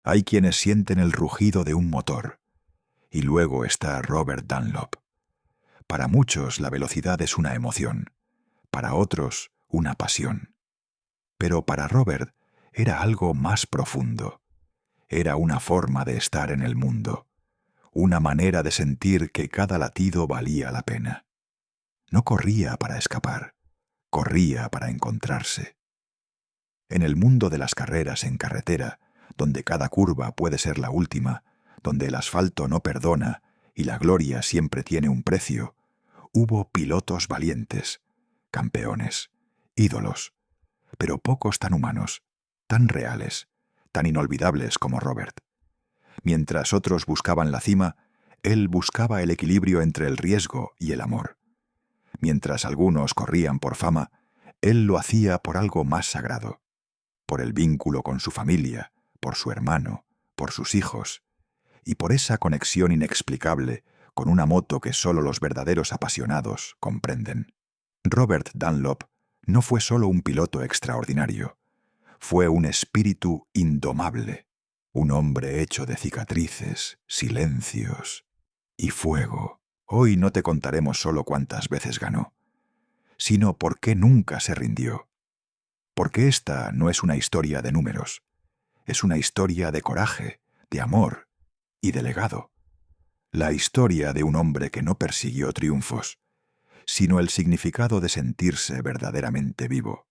Hay quienes sienten el rugido de un motor. Y luego está Robert Dunlop. Para muchos la velocidad es una emoción, para otros una pasión. Pero para Robert era algo más profundo. Era una forma de estar en el mundo, una manera de sentir que cada latido valía la pena. No corría para escapar, corría para encontrarse. En el mundo de las carreras en carretera, donde cada curva puede ser la última, donde el asfalto no perdona y la gloria siempre tiene un precio, hubo pilotos valientes, campeones, ídolos, pero pocos tan humanos, tan reales, tan inolvidables como Robert. Mientras otros buscaban la cima, él buscaba el equilibrio entre el riesgo y el amor. Mientras algunos corrían por fama, él lo hacía por algo más sagrado, por el vínculo con su familia, por su hermano, por sus hijos, y por esa conexión inexplicable con una moto que solo los verdaderos apasionados comprenden. Robert Dunlop no fue solo un piloto extraordinario, fue un espíritu indomable, un hombre hecho de cicatrices, silencios y fuego. Hoy no te contaremos solo cuántas veces ganó, sino por qué nunca se rindió. Porque esta no es una historia de números, es una historia de coraje, de amor y de legado. La historia de un hombre que no persiguió triunfos, sino el significado de sentirse verdaderamente vivo.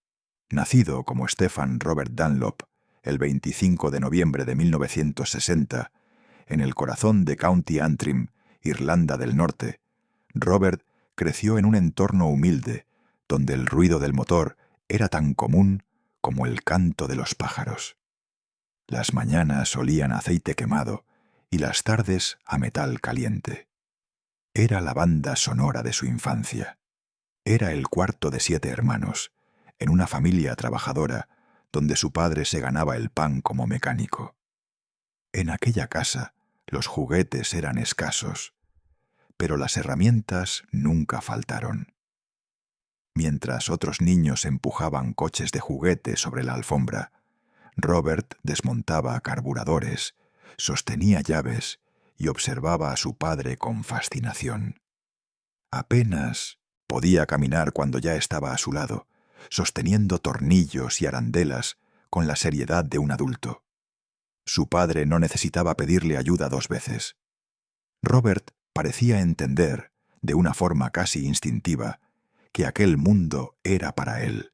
Nacido como Stephen Robert Dunlop el 25 de noviembre de 1960, en el corazón de County Antrim, Irlanda del Norte, Robert creció en un entorno humilde, donde el ruido del motor era tan común como el canto de los pájaros. Las mañanas olían a aceite quemado y las tardes a metal caliente. Era la banda sonora de su infancia. Era el cuarto de 7 hermanos, en una familia trabajadora, donde su padre se ganaba el pan como mecánico. En aquella casa, los juguetes eran escasos, pero las herramientas nunca faltaron. Mientras otros niños empujaban coches de juguete sobre la alfombra, Robert desmontaba carburadores, sostenía llaves y observaba a su padre con fascinación. Apenas podía caminar cuando ya estaba a su lado, sosteniendo tornillos y arandelas con la seriedad de un adulto. Su padre no necesitaba pedirle ayuda 2 veces. Robert parecía entender, de una forma casi instintiva, que aquel mundo era para él.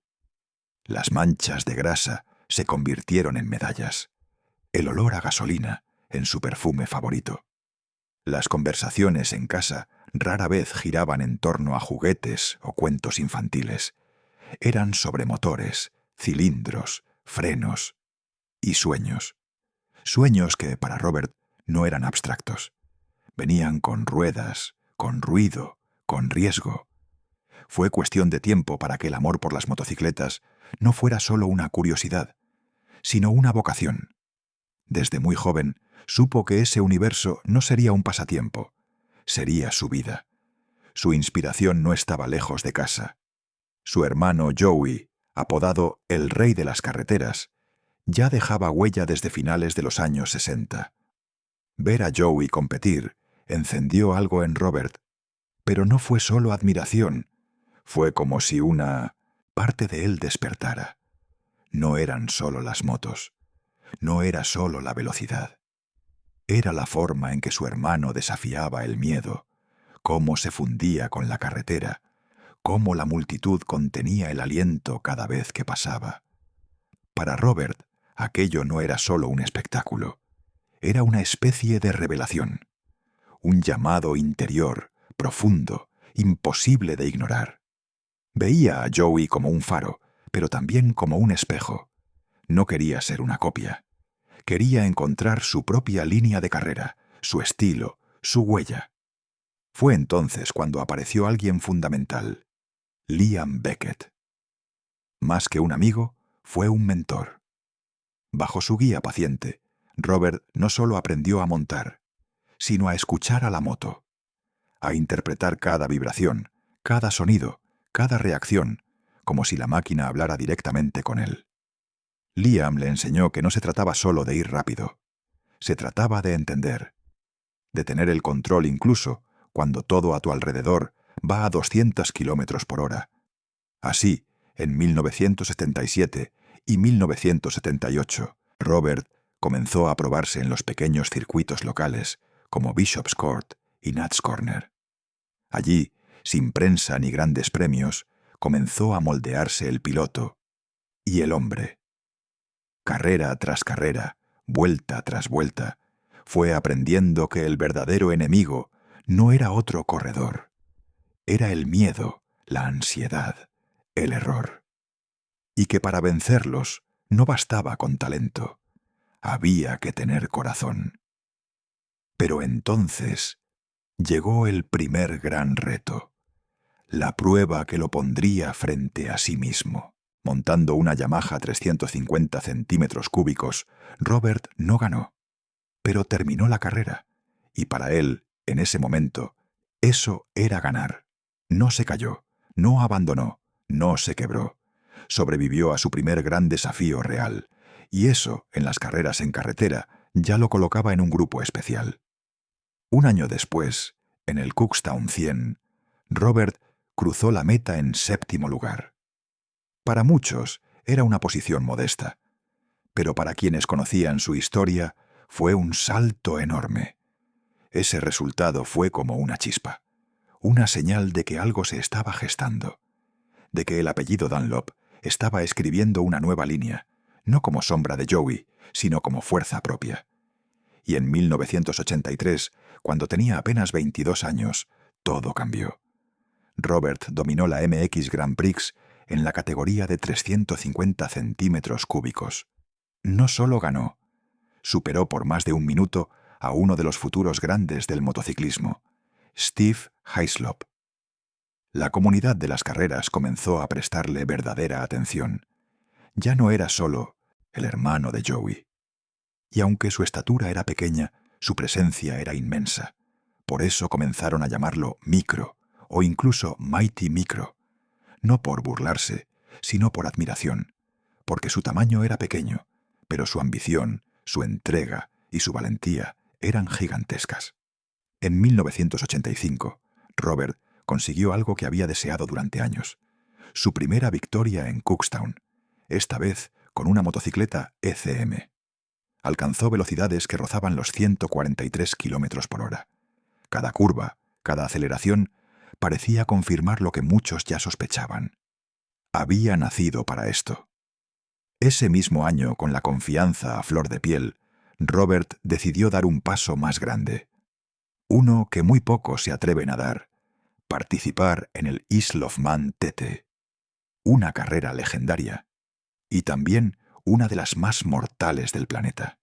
Las manchas de grasa se convirtieron en medallas, el olor a gasolina en su perfume favorito. Las conversaciones en casa rara vez giraban en torno a juguetes o cuentos infantiles. Eran sobre motores, cilindros, frenos y sueños. Sueños que para Robert no eran abstractos. Venían con ruedas, con ruido, con riesgo. Fue cuestión de tiempo para que el amor por las motocicletas no fuera solo una curiosidad, sino una vocación. Desde muy joven supo que ese universo no sería un pasatiempo, sería su vida. Su inspiración no estaba lejos de casa. Su hermano Joey, apodado el Rey de las Carreteras, ya dejaba huella desde finales de los años 60. Ver a Joey competir encendió algo en Robert, pero no fue solo admiración, fue como si una parte de él despertara. No eran solo las motos, no era solo la velocidad. Era la forma en que su hermano desafiaba el miedo, cómo se fundía con la carretera, cómo la multitud contenía el aliento cada vez que pasaba. Para Robert, aquello no era solo un espectáculo, era una especie de revelación, un llamado interior, profundo, imposible de ignorar. Veía a Joey como un faro, pero también como un espejo. No quería ser una copia. Quería encontrar su propia línea de carrera, su estilo, su huella. Fue entonces cuando apareció alguien fundamental, Liam Beckett. Más que un amigo, fue un mentor. Bajo su guía paciente, Robert no solo aprendió a montar, sino a escuchar a la moto, a interpretar cada vibración, cada sonido, cada reacción, como si la máquina hablara directamente con él. Liam le enseñó que no se trataba solo de ir rápido, Se trataba de entender, de tener el control incluso cuando todo a tu alrededor va a 200 kilómetros por hora. Así, en 1977 y 1978, Robert comenzó a probarse en los pequeños circuitos locales como Bishop's Court y Nats Corner. Allí, sin prensa ni grandes premios, comenzó a moldearse el piloto y el hombre. Carrera tras carrera, vuelta tras vuelta, fue aprendiendo que el verdadero enemigo no era otro corredor. Era el miedo, la ansiedad, el error. Y que para vencerlos no bastaba con talento. Había que tener corazón. Pero entonces llegó el primer gran reto, la prueba que lo pondría frente a sí mismo. Montando una Yamaha 350 centímetros cúbicos, Robert no ganó, pero terminó la carrera, y para él, en ese momento, eso era ganar. No se cayó, no abandonó, no se quebró. Sobrevivió a su primer gran desafío real, y eso, en las carreras en carretera, ya lo colocaba en un grupo especial. Un año después, en el Cookstown 100, Robert cruzó la meta en 7º lugar. Para muchos era una posición modesta, pero para quienes conocían su historia fue un salto enorme. Ese resultado fue como una chispa, una señal de que algo se estaba gestando, de que el apellido Dunlop estaba escribiendo una nueva línea, no como sombra de Joey, sino como fuerza propia. Y en 1983, cuando tenía apenas 22 años, todo cambió. Robert dominó la MX Grand Prix en la categoría de 350 centímetros cúbicos. No solo ganó, superó por más de un minuto a uno de los futuros grandes del motociclismo, Steve Hyslop. La comunidad de las carreras comenzó a prestarle verdadera atención. Ya no era solo el hermano de Joey. Y aunque su estatura era pequeña, su presencia era inmensa. Por eso comenzaron a llamarlo Micro, o incluso Mighty Micro. No por burlarse, sino por admiración, porque su tamaño era pequeño, pero su ambición, su entrega y su valentía eran gigantescas. En 1985, Robert consiguió algo que había deseado durante años: su primera victoria en Cookstown, esta vez con una motocicleta ECM. Alcanzó velocidades que rozaban los 143 kilómetros por hora. Cada curva, cada aceleración, parecía confirmar lo que muchos ya sospechaban. Había nacido para esto. Ese mismo año, con la confianza a flor de piel, Robert decidió dar un paso más grande. Uno que muy pocos se atreven a dar: participar en el Isle of Man TT. Una carrera legendaria. Y también una de las más mortales del planeta.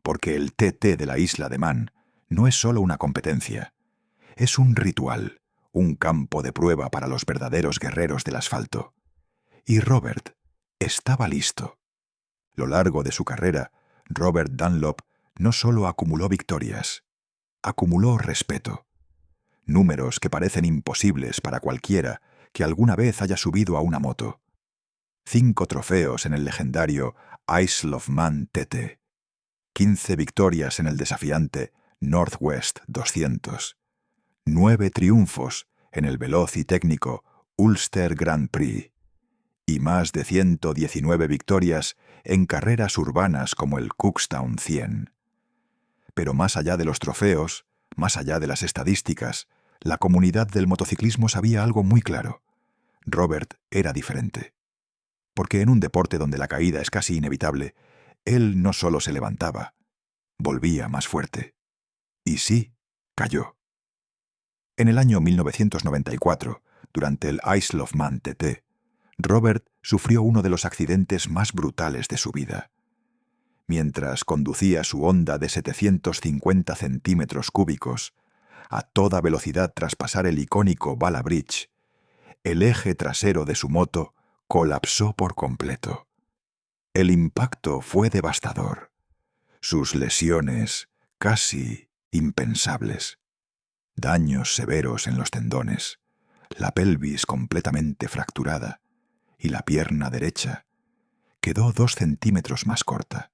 Porque el TT de la isla de Man no es solo una competencia. Es un ritual, un campo de prueba para los verdaderos guerreros del asfalto. Y Robert estaba listo. Lo largo de su carrera, Robert Dunlop no solo acumuló victorias, acumuló respeto. Números que parecen imposibles para cualquiera que alguna vez haya subido a una moto. 5 trofeos en el legendario Isle of Man TT. 15 victorias en el desafiante Northwest 200. 9 triunfos en el veloz y técnico Ulster Grand Prix. Y más de 119 victorias en carreras urbanas como el Cookstown 100. Pero más allá de los trofeos, más allá de las estadísticas, la comunidad del motociclismo sabía algo muy claro: Robert era diferente. Porque en un deporte donde la caída es casi inevitable, él no solo se levantaba, volvía más fuerte. Y sí, cayó. En el año 1994, durante el Isle of Man TT, Robert sufrió uno de los accidentes más brutales de su vida. Mientras conducía su Honda de 750 centímetros cúbicos, a toda velocidad tras pasar el icónico Bala Bridge, el eje trasero de su moto colapsó por completo. El impacto fue devastador. Sus lesiones casi impensables. Daños severos en los tendones, la pelvis completamente fracturada y la pierna derecha quedó 2 centímetros más corta.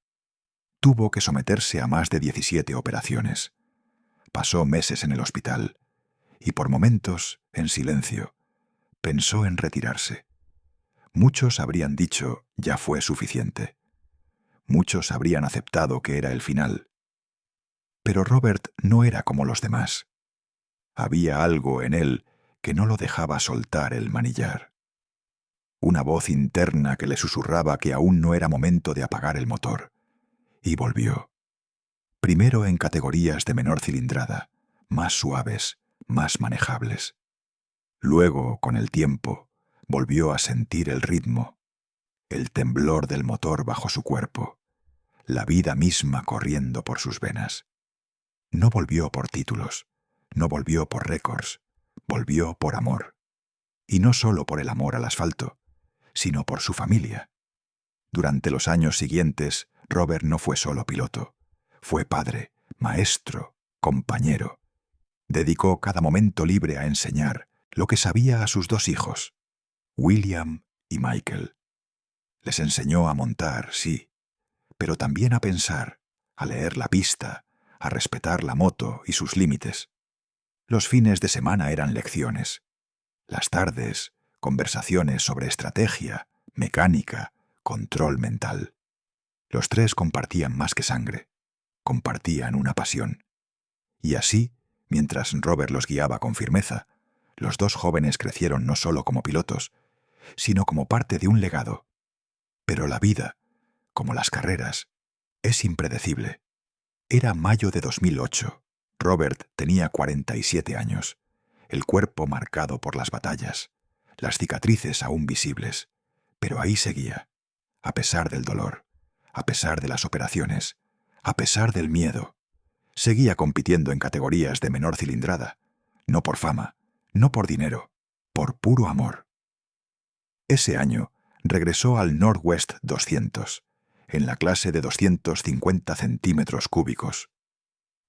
Tuvo que someterse a más de 17 operaciones. Pasó meses en el hospital y por momentos, en silencio, pensó en retirarse. Muchos habrían dicho, ya fue suficiente. Muchos habrían aceptado que era el final. Pero Robert no era como los demás. Había algo en él que no lo dejaba soltar el manillar. Una voz interna que le susurraba que aún no era momento de apagar el motor. Y volvió. Primero en categorías de menor cilindrada, más suaves, más manejables. Luego, con el tiempo, volvió a sentir el ritmo, el temblor del motor bajo su cuerpo, la vida misma corriendo por sus venas. No volvió por títulos, no volvió por récords, volvió por amor. Y no solo por el amor al asfalto, sino por su familia. Durante los años siguientes, Robert no fue solo piloto. Fue padre, maestro, compañero. Dedicó cada momento libre a enseñar lo que sabía a sus 2 hijos, William y Michael. Les enseñó a montar, sí, pero también a pensar, a leer la pista, a respetar la moto y sus límites. Los fines de semana eran lecciones. Las tardes, conversaciones sobre estrategia, mecánica, control mental. Los 3 compartían más que sangre. Compartían una pasión. Y así, mientras Robert los guiaba con firmeza, los 2 jóvenes crecieron no solo como pilotos, sino como parte de un legado. Pero la vida, como las carreras, es impredecible. Era mayo de 2008. Robert tenía 47 años, el cuerpo marcado por las batallas, las cicatrices aún visibles, pero ahí seguía, a pesar del dolor, a pesar de las operaciones, a pesar del miedo. Seguía compitiendo en categorías de menor cilindrada, no por fama, no por dinero, por puro amor. Ese año regresó al Northwest 200, en la clase de 250 centímetros cúbicos,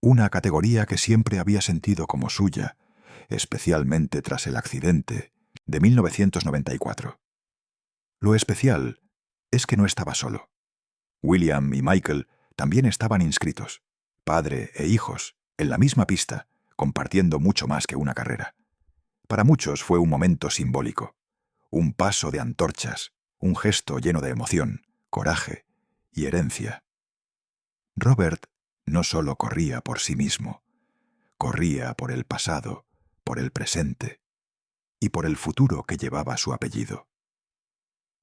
una categoría que siempre había sentido como suya, especialmente tras el accidente de 1994. Lo especial es que no estaba solo. William y Michael también estaban inscritos, padre e hijos, en la misma pista, compartiendo mucho más que una carrera. Para muchos fue un momento simbólico, un paso de antorchas, un gesto lleno de emoción, coraje y herencia. Robert no solo corría por sí mismo, corría por el pasado, por el presente y por el futuro que llevaba su apellido.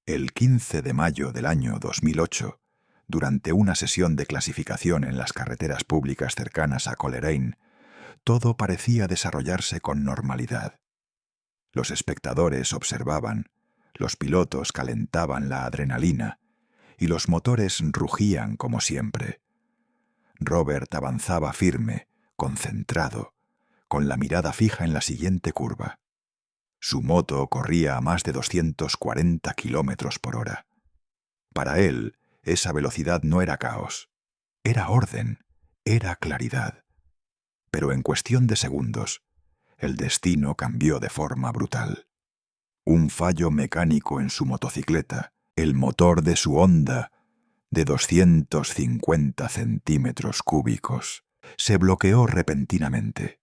El 15 de mayo del año 2008, durante una sesión de clasificación en las carreteras públicas cercanas a Coleraine, todo parecía desarrollarse con normalidad. Los espectadores observaban, los pilotos calentaban la adrenalina y los motores rugían como siempre. Robert avanzaba firme, concentrado, con la mirada fija en la siguiente curva. Su moto corría a más de 240 kilómetros por hora. Para él, esa velocidad no era caos, era orden, era claridad. Pero en cuestión de segundos, el destino cambió de forma brutal. Un fallo mecánico en su motocicleta, el motor de su Honda, de 250 centímetros cúbicos, se bloqueó repentinamente.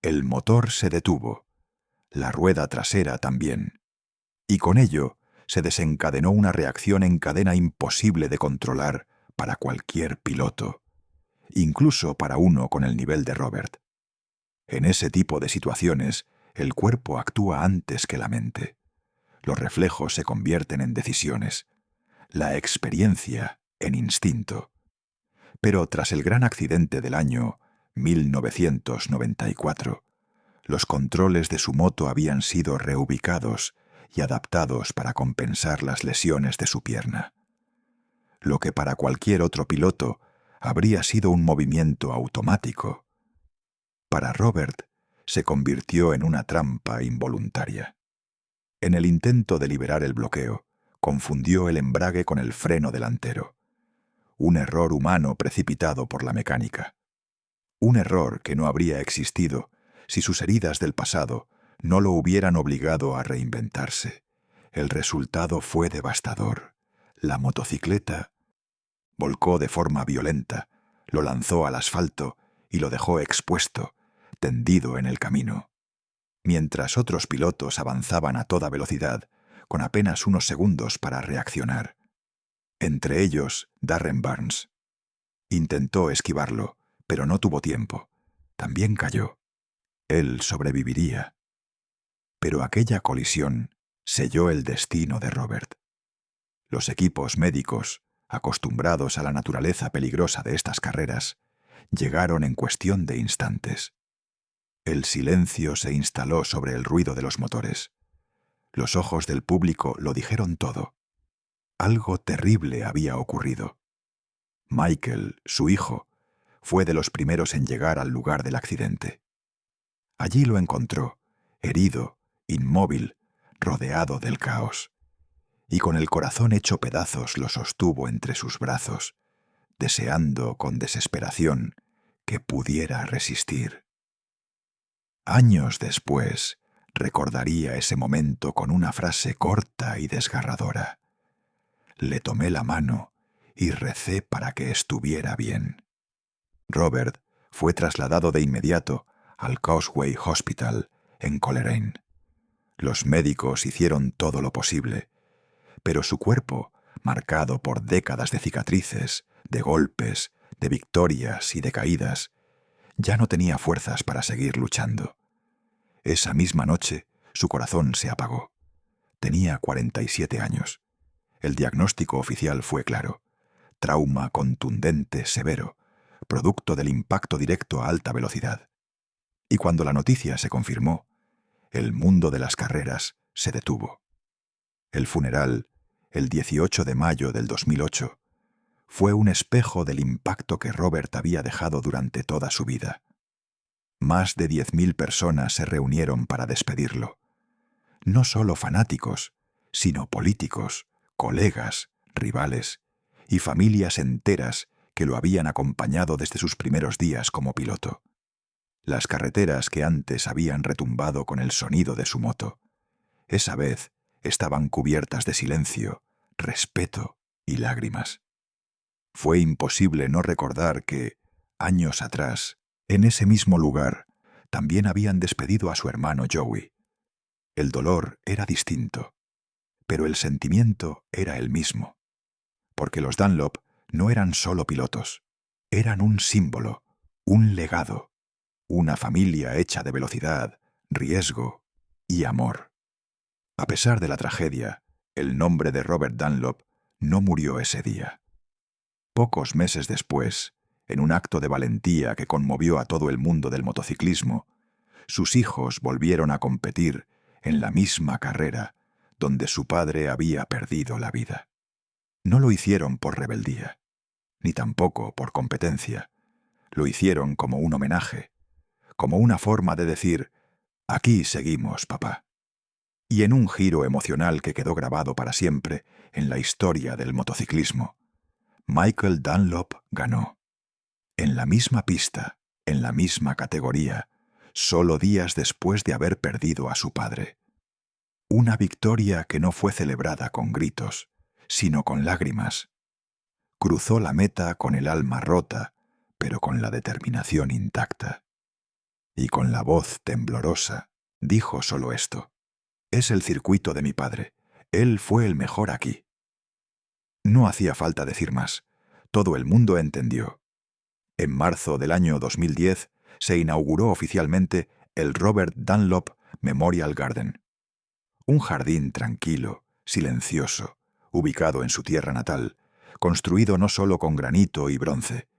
El motor se detuvo, la rueda trasera también, y con ello se desencadenó una reacción en cadena imposible de controlar para cualquier piloto, incluso para uno con el nivel de Robert. En ese tipo de situaciones, el cuerpo actúa antes que la mente. Los reflejos se convierten en decisiones, la experiencia en instinto. Pero tras el gran accidente del año 1994, los controles de su moto habían sido reubicados y adaptados para compensar las lesiones de su pierna. Lo que para cualquier otro piloto habría sido un movimiento automático, para Robert se convirtió en una trampa involuntaria. En el intento de liberar el bloqueo, confundió el embrague con el freno delantero. Un error humano precipitado por la mecánica. Un error que no habría existido si sus heridas del pasado no lo hubieran obligado a reinventarse. El resultado fue devastador. La motocicleta volcó de forma violenta, lo lanzó al asfalto y lo dejó expuesto, tendido en el camino. Mientras otros pilotos avanzaban a toda velocidad, con apenas unos segundos para reaccionar. Entre ellos, Darren Barnes. Intentó esquivarlo, pero no tuvo tiempo. También cayó. Él sobreviviría. Pero aquella colisión selló el destino de Robert. Los equipos médicos, acostumbrados a la naturaleza peligrosa de estas carreras, llegaron en cuestión de instantes. El silencio se instaló sobre el ruido de los motores. Los ojos del público lo dijeron todo. Algo terrible había ocurrido. Michael, su hijo, fue de los primeros en llegar al lugar del accidente. Allí lo encontró, herido, inmóvil, rodeado del caos. Y con el corazón hecho pedazos lo sostuvo entre sus brazos, deseando con desesperación que pudiera resistir. Años después, recordaría ese momento con una frase corta y desgarradora. Le tomé la mano y recé para que estuviera bien. Robert fue trasladado de inmediato al Causeway Hospital en Coleraine. Los médicos hicieron todo lo posible, pero su cuerpo, marcado por décadas de cicatrices, de golpes, de victorias y de caídas, ya no tenía fuerzas para seguir luchando. Esa misma noche, su corazón se apagó. Tenía 47 años. El diagnóstico oficial fue claro: trauma contundente severo, producto del impacto directo a alta velocidad. Y cuando la noticia se confirmó, el mundo de las carreras se detuvo. El funeral, el 18 de mayo del 2008, fue un espejo del impacto que Robert había dejado durante toda su vida. Más de 10.000 personas se reunieron para despedirlo. No solo fanáticos, sino políticos, colegas, rivales y familias enteras que lo habían acompañado desde sus primeros días como piloto. Las carreteras que antes habían retumbado con el sonido de su moto, esa vez estaban cubiertas de silencio, respeto y lágrimas. Fue imposible no recordar que, años atrás, en ese mismo lugar, también habían despedido a su hermano Joey. El dolor era distinto, pero el sentimiento era el mismo, porque los Dunlop no eran solo pilotos, eran un símbolo, un legado, una familia hecha de velocidad, riesgo y amor. A pesar de la tragedia, el nombre de Robert Dunlop no murió ese día. Pocos meses después, en un acto de valentía que conmovió a todo el mundo del motociclismo, sus hijos volvieron a competir en la misma carrera donde su padre había perdido la vida. No lo hicieron por rebeldía, ni tampoco por competencia. Lo hicieron como un homenaje, como una forma de decir: aquí seguimos, papá. Y en un giro emocional que quedó grabado para siempre en la historia del motociclismo, Michael Dunlop ganó. En la misma pista, en la misma categoría, solo días después de haber perdido a su padre. Una victoria que no fue celebrada con gritos, sino con lágrimas. Cruzó la meta con el alma rota, pero con la determinación intacta. Y con la voz temblorosa, dijo solo esto: es el circuito de mi padre. Él fue el mejor aquí. No hacía falta decir más. Todo el mundo entendió. En marzo del año 2010 se inauguró oficialmente el Robert Dunlop Memorial Garden. Un jardín tranquilo, silencioso, ubicado en su tierra natal, construido no solo con granito y bronce,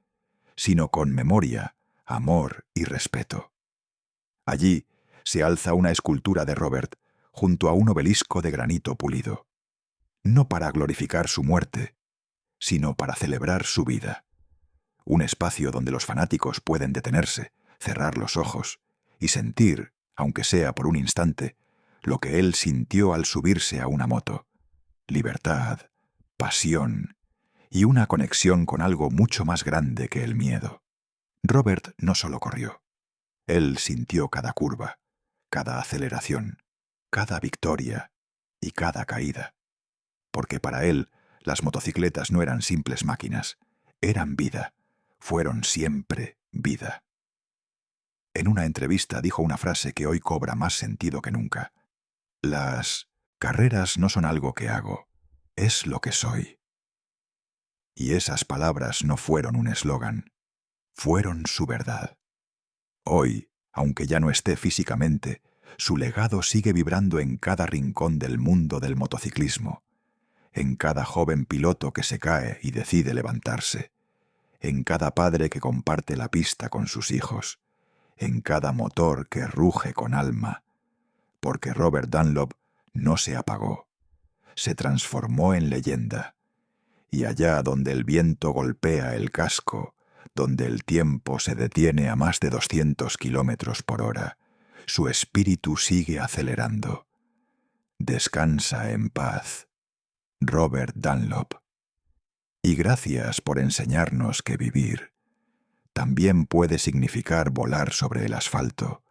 sino con memoria, amor y respeto. Allí se alza una escultura de Robert junto a un obelisco de granito pulido, no para glorificar su muerte, sino para celebrar su vida. Un espacio donde los fanáticos pueden detenerse, cerrar los ojos y sentir, aunque sea por un instante, lo que él sintió al subirse a una moto: libertad, pasión y una conexión con algo mucho más grande que el miedo. Robert no solo corrió. Él sintió cada curva, cada aceleración, cada victoria y cada caída. Porque para él, las motocicletas no eran simples máquinas, Eran vida, fueron siempre vida. En una entrevista dijo una frase que hoy cobra más sentido que nunca. Las carreras no son algo que hago, es lo que soy. Y esas palabras no fueron un eslogan, fueron su verdad. Hoy, aunque ya no esté físicamente, su legado sigue vibrando en cada rincón del mundo del motociclismo, en cada joven piloto que se cae y decide levantarse, en cada padre que comparte la pista con sus hijos, en cada motor que ruge con alma, porque Robert Dunlop no se apagó, se transformó en leyenda, y allá donde el viento golpea el casco, donde el tiempo se detiene a más de 200 kilómetros por hora, su espíritu sigue acelerando. Descansa en paz, Robert Dunlop. Y gracias por enseñarnos que vivir también puede significar volar sobre el asfalto,